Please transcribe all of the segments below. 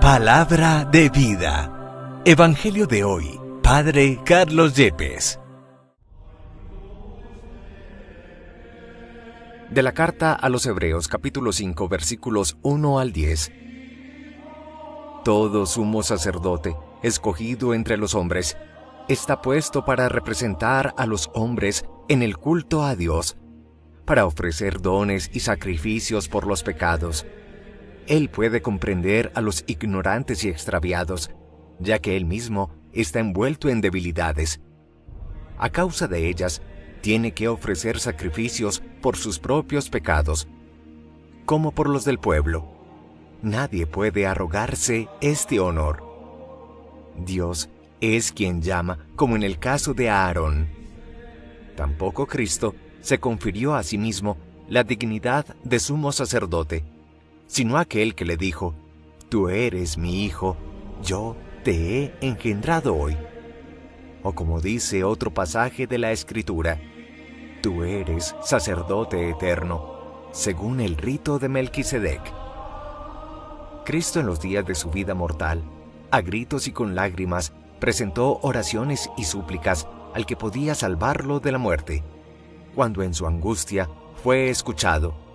Palabra de vida. Evangelio de hoy. Padre Carlos Yepes. De la carta a los Hebreos, capítulo 5, versículos 1 al 10. Todo sumo sacerdote, escogido entre los hombres, está puesto para representar a los hombres en el culto a Dios, para ofrecer dones y sacrificios por los pecados. Él puede comprender a los ignorantes y extraviados, ya que él mismo está envuelto en debilidades. A causa de ellas, tiene que ofrecer sacrificios por sus propios pecados, como por los del pueblo. Nadie puede arrogarse este honor. Dios es quien llama, como en el caso de Aarón. Tampoco Cristo se confirió a sí mismo la dignidad de sumo sacerdote, sino aquel que le dijo: «Tú eres mi hijo, yo te he engendrado hoy». O como dice otro pasaje de la Escritura: «Tú eres sacerdote eterno, según el rito de Melquisedec». Cristo en los días de su vida mortal, a gritos y con lágrimas, presentó oraciones y súplicas al que podía salvarlo de la muerte. Cuando en su angustia fue escuchado,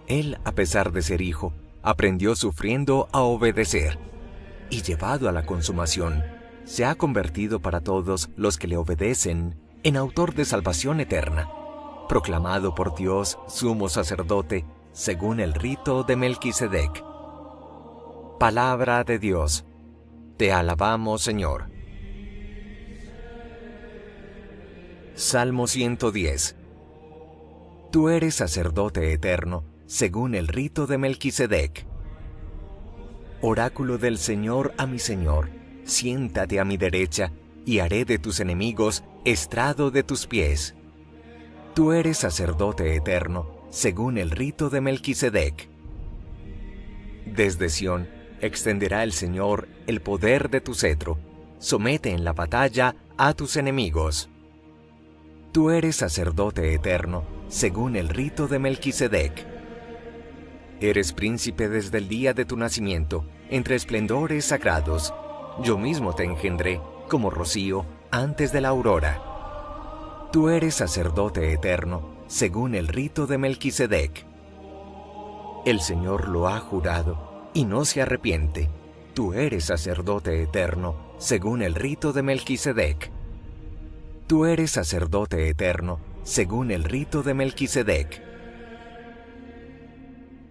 Él, a pesar de ser hijo, aprendió sufriendo a obedecer, y llevado a la consumación, se ha convertido para todos los que le obedecen en autor de salvación eterna, proclamado por Dios sumo sacerdote según el rito de Melquisedec. Palabra de Dios. Te alabamos, Señor. Salmo 110. Tú eres sacerdote eterno, según el rito de Melquisedec. Oráculo del Señor a mi Señor, siéntate a mi derecha, y haré de tus enemigos estrado de tus pies. Tú eres sacerdote eterno, según el rito de Melquisedec. Desde Sión extenderá el Señor el poder de tu cetro, somete en la batalla a tus enemigos. Tú eres sacerdote eterno, según el rito de Melquisedec. Eres príncipe desde el día de tu nacimiento, entre esplendores sagrados. Yo mismo te engendré, como rocío, antes de la aurora. Tú eres sacerdote eterno, según el rito de Melquisedec. El Señor lo ha jurado, y no se arrepiente. Tú eres sacerdote eterno, según el rito de Melquisedec. Tú eres sacerdote eterno, según el rito de Melquisedec.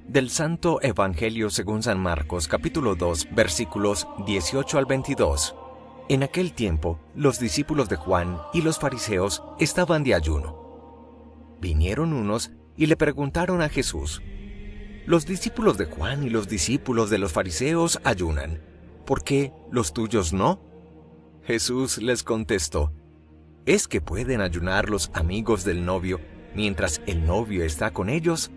Del Santo Evangelio según San Marcos, capítulo 2, versículos 18 al 22. En aquel tiempo, los discípulos de Juan y los fariseos estaban de ayuno. Vinieron unos y le preguntaron a Jesús: «Los discípulos de Juan y los discípulos de los fariseos ayunan, ¿por qué los tuyos no?» Jesús les contestó: ¿Es que pueden ayunar los amigos del novio mientras el novio está con ellos?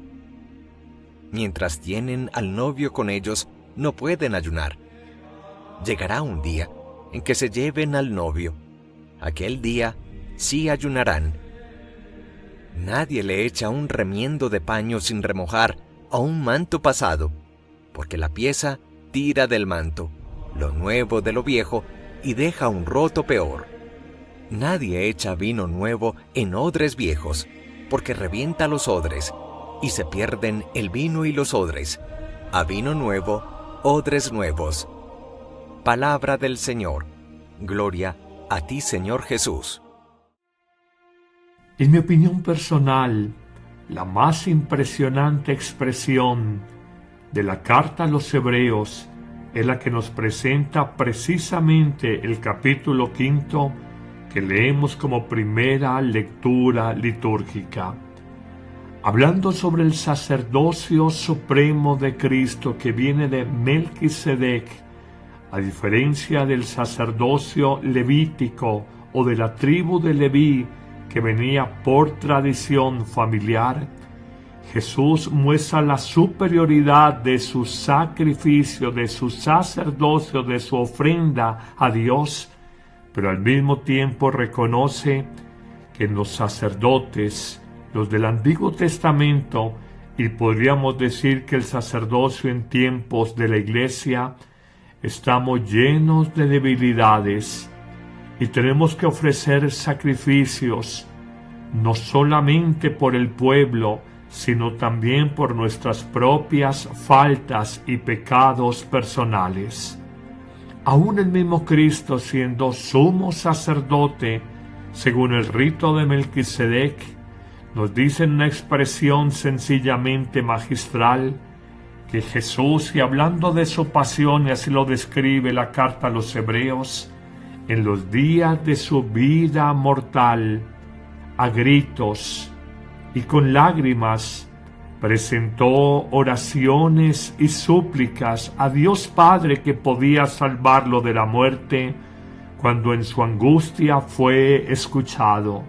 Mientras tienen al novio con ellos, no pueden ayunar. Llegará un día en que se lleven al novio. Aquel día sí ayunarán. Nadie le echa un remiendo de paño sin remojar a un manto pasado, porque la pieza tira del manto, lo nuevo de lo viejo, y deja un roto peor. Nadie echa vino nuevo en odres viejos, porque revienta los odres, y se pierden el vino y los odres. A vino nuevo, odres nuevos. Palabra del Señor. Gloria a ti, Señor Jesús. En mi opinión personal, la más impresionante expresión de la carta a los Hebreos es la que nos presenta precisamente el capítulo 5 que leemos como primera lectura litúrgica. Hablando sobre el sacerdocio supremo de Cristo que viene de Melquisedec, a diferencia del sacerdocio levítico o de la tribu de Leví que venía por tradición familiar, Jesús muestra la superioridad de su sacrificio, de su sacerdocio, de su ofrenda a Dios, pero al mismo tiempo reconoce que en los sacerdotes, los del Antiguo Testamento, y podríamos decir que el sacerdocio en tiempos de la Iglesia, estamos llenos de debilidades y tenemos que ofrecer sacrificios, no solamente por el pueblo, sino también por nuestras propias faltas y pecados personales. Aún el mismo Cristo, siendo sumo sacerdote, según el rito de Melquisedec, nos dice en una expresión sencillamente magistral que Jesús, y hablando de su pasión, y así lo describe la carta a los Hebreos, en los días de su vida mortal, a gritos y con lágrimas, presentó oraciones y súplicas a Dios Padre que podía salvarlo de la muerte, cuando en su angustia fue escuchado.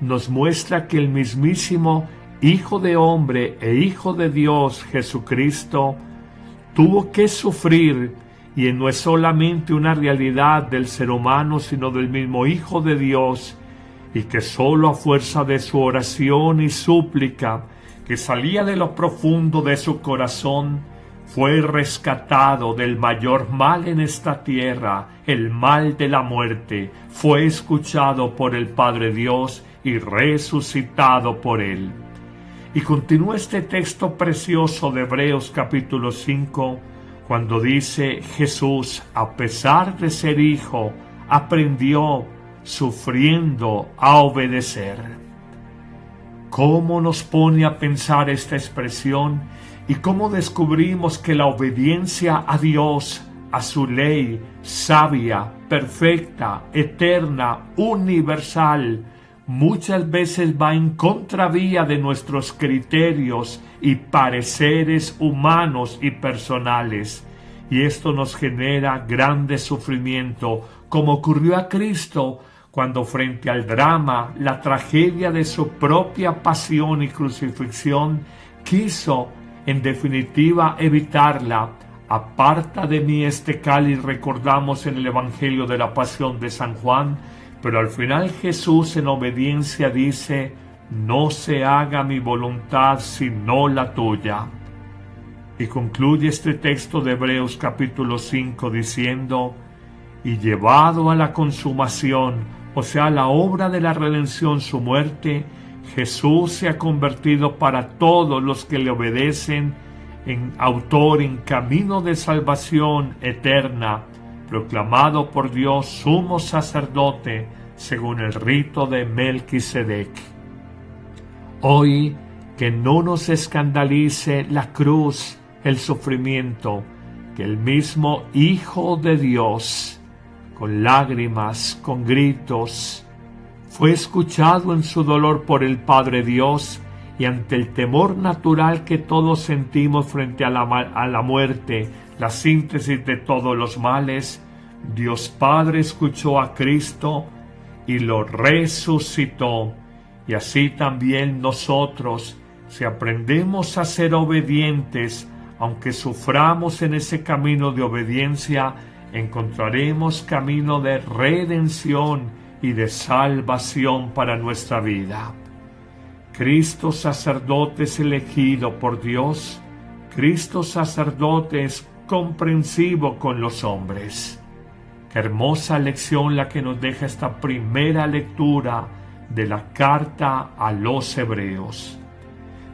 Nos muestra que el mismísimo Hijo de Hombre e Hijo de Dios, Jesucristo, tuvo que sufrir, y no es solamente una realidad del ser humano, sino del mismo Hijo de Dios, y que solo a fuerza de su oración y súplica, que salía de lo profundo de su corazón, fue rescatado del mayor mal en esta tierra, el mal de la muerte, fue escuchado por el Padre Dios y resucitado por Él. Y continúa este texto precioso de Hebreos capítulo 5, cuando dice: Jesús, a pesar de ser hijo, aprendió, sufriendo, a obedecer. ¿Cómo nos pone a pensar esta expresión? Y cómo descubrimos que la obediencia a Dios, a su ley, sabia, perfecta, eterna, universal, muchas veces va en contravía de nuestros criterios y pareceres humanos y personales. Y esto nos genera grande sufrimiento, como ocurrió a Cristo cuando frente al drama, la tragedia de su propia pasión y crucifixión, quiso en definitiva evitarla. Aparta de mí este cáliz, recordamos en el Evangelio de la Pasión de San Juan, pero al final Jesús en obediencia dice: no se haga mi voluntad sino la tuya. Y concluye este texto de Hebreos capítulo 5 diciendo: y llevado a la consumación, o sea, la obra de la redención, su muerte, Jesús se ha convertido para todos los que le obedecen en autor, en camino de salvación eterna, proclamado por Dios sumo sacerdote según el rito de Melquisedec. Hoy, que no nos escandalice la cruz, el sufrimiento, que el mismo Hijo de Dios, con lágrimas, con gritos, fue escuchado en su dolor por el Padre Dios, y ante el temor natural que todos sentimos frente a la muerte, la síntesis de todos los males, Dios Padre escuchó a Cristo y lo resucitó. Y así también nosotros, si aprendemos a ser obedientes, aunque suframos en ese camino de obediencia, encontraremos camino de redención y de salvación para nuestra vida. Cristo sacerdote es elegido por Dios. Cristo sacerdote es comprensivo con los hombres. Qué hermosa lección la que nos deja esta primera lectura de la carta a los Hebreos.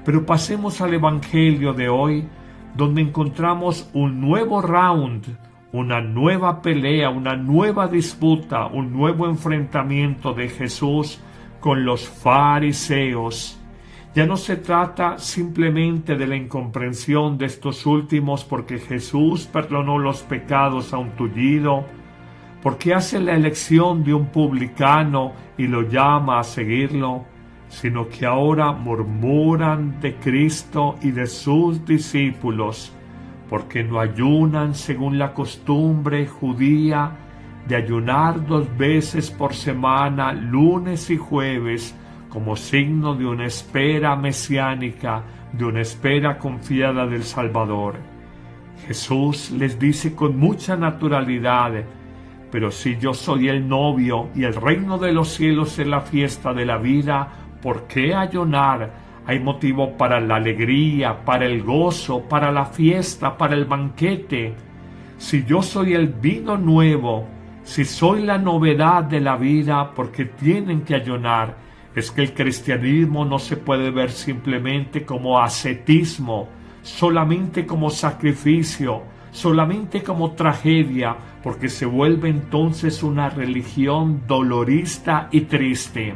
Pero pasemos al Evangelio de hoy, donde encontramos un nuevo round, una nueva pelea, una nueva disputa, un nuevo enfrentamiento de Jesús con los fariseos. Ya no se trata simplemente de la incomprensión de estos últimos porque Jesús perdonó los pecados a un tullido, porque hace la elección de un publicano y lo llama a seguirlo, sino que ahora murmuran de Cristo y de sus discípulos, porque no ayunan según la costumbre judía de ayunar 2 veces por semana, lunes y jueves, como signo de una espera mesiánica, de una espera confiada del Salvador. Jesús les dice con mucha naturalidad: pero si yo soy el novio y el reino de los cielos es la fiesta de la vida, ¿por qué ayunar? Hay motivo para la alegría, para el gozo, para la fiesta, para el banquete. si yo soy el vino nuevo, si soy la novedad de la vida, porque tienen que ayunar. Es que el cristianismo no se puede ver simplemente como ascetismo, solamente como sacrificio, solamente como tragedia, porque se vuelve entonces una religión dolorista y triste.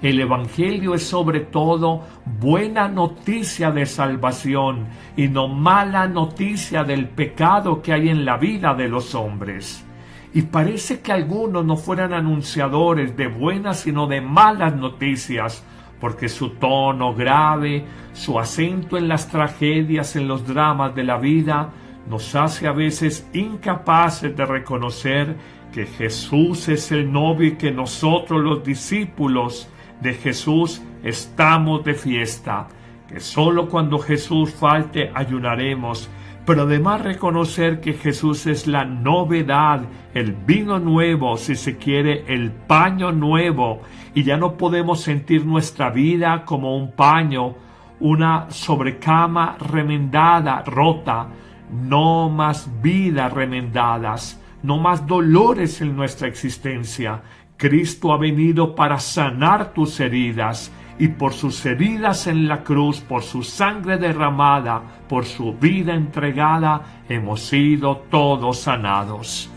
El Evangelio es sobre todo buena noticia de salvación y no mala noticia del pecado que hay en la vida de los hombres. Y parece que algunos no fueran anunciadores de buenas sino de malas noticias, porque su tono grave, su acento en las tragedias, en los dramas de la vida, nos hace a veces incapaces de reconocer que Jesús es el novio y que nosotros, los discípulos de Jesús, estamos de fiesta, que solo cuando Jesús falte ayunaremos, pero además reconocer que Jesús es la novedad, el vino nuevo, si se quiere, el paño nuevo, y ya no podemos sentir nuestra vida como un paño, una sobrecama remendada, rota. No más vidas remendadas, no más dolores en nuestra existencia. Cristo ha venido para sanar tus heridas, y por sus heridas en la cruz, por su sangre derramada, por su vida entregada, hemos sido todos sanados.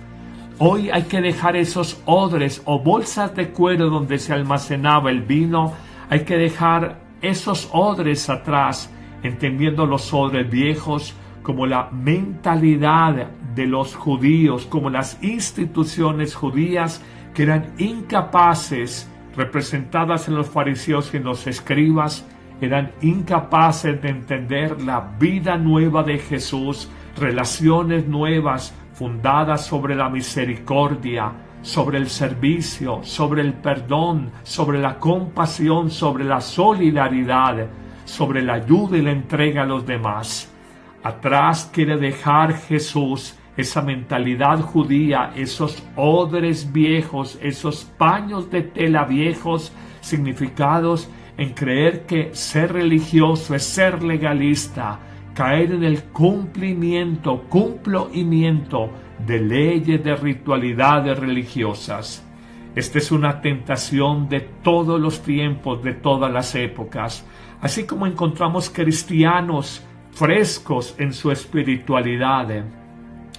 Hoy hay que dejar esos odres o bolsas de cuero donde se almacenaba el vino, hay que dejar esos odres atrás, entendiendo los odres viejos como la mentalidad de los judíos, como las instituciones judías que eran incapaces, representadas en los fariseos y en los escribas, eran incapaces de entender la vida nueva de Jesús, relaciones nuevas fundadas sobre la misericordia, sobre el servicio, sobre el perdón, sobre la compasión, sobre la solidaridad, sobre la ayuda y la entrega a los demás. Atrás quiere dejar Jesús esa mentalidad judía, esos odres viejos, esos paños de tela viejos, significados en creer que ser religioso es ser legalista, caer en el cumplimiento de leyes, de ritualidades religiosas. Esta es una tentación de todos los tiempos, de todas las épocas, así como encontramos cristianos frescos en su espiritualidad,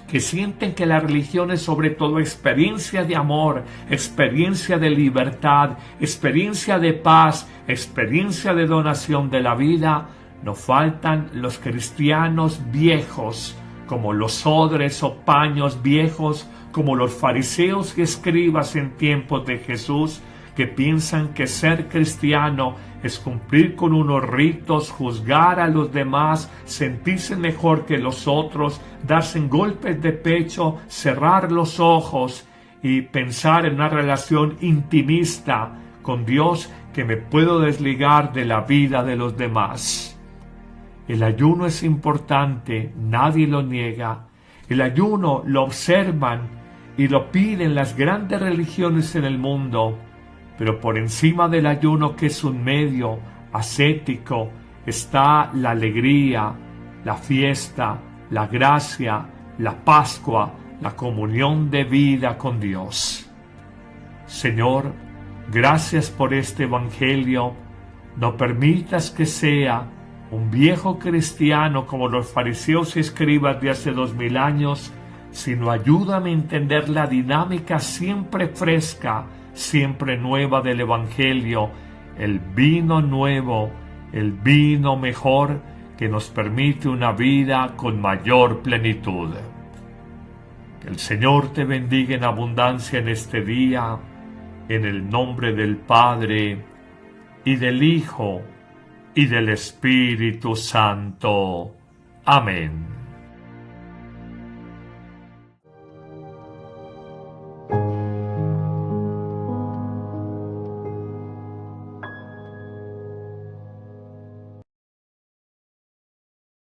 que sienten que la religión es sobre todo experiencia de amor, experiencia de libertad, experiencia de paz, experiencia de donación de la vida. No faltan los cristianos viejos, como los odres o paños viejos, como los fariseos y escribas en tiempos de Jesús, que piensan que ser cristiano es cumplir con unos ritos, juzgar a los demás, sentirse mejor que los otros, darse golpes de pecho, cerrar los ojos y pensar en una relación intimista con Dios, que me puedo desligar de la vida de los demás. El ayuno es importante, nadie lo niega. El ayuno lo observan y lo piden las grandes religiones en el mundo. Pero por encima del ayuno, que es un medio ascético, está la alegría, la fiesta, la gracia, la Pascua, la comunión de vida con Dios. Señor, gracias por este Evangelio. No permitas que sea un viejo cristiano como los fariseos y escribas de hace 2000 años, sino ayúdame a entender la dinámica siempre fresca, siempre nueva del Evangelio, el vino nuevo, el vino mejor que nos permite una vida con mayor plenitud. Que el Señor te bendiga en abundancia en este día, en el nombre del Padre, y del Hijo, y del Espíritu Santo. Amén.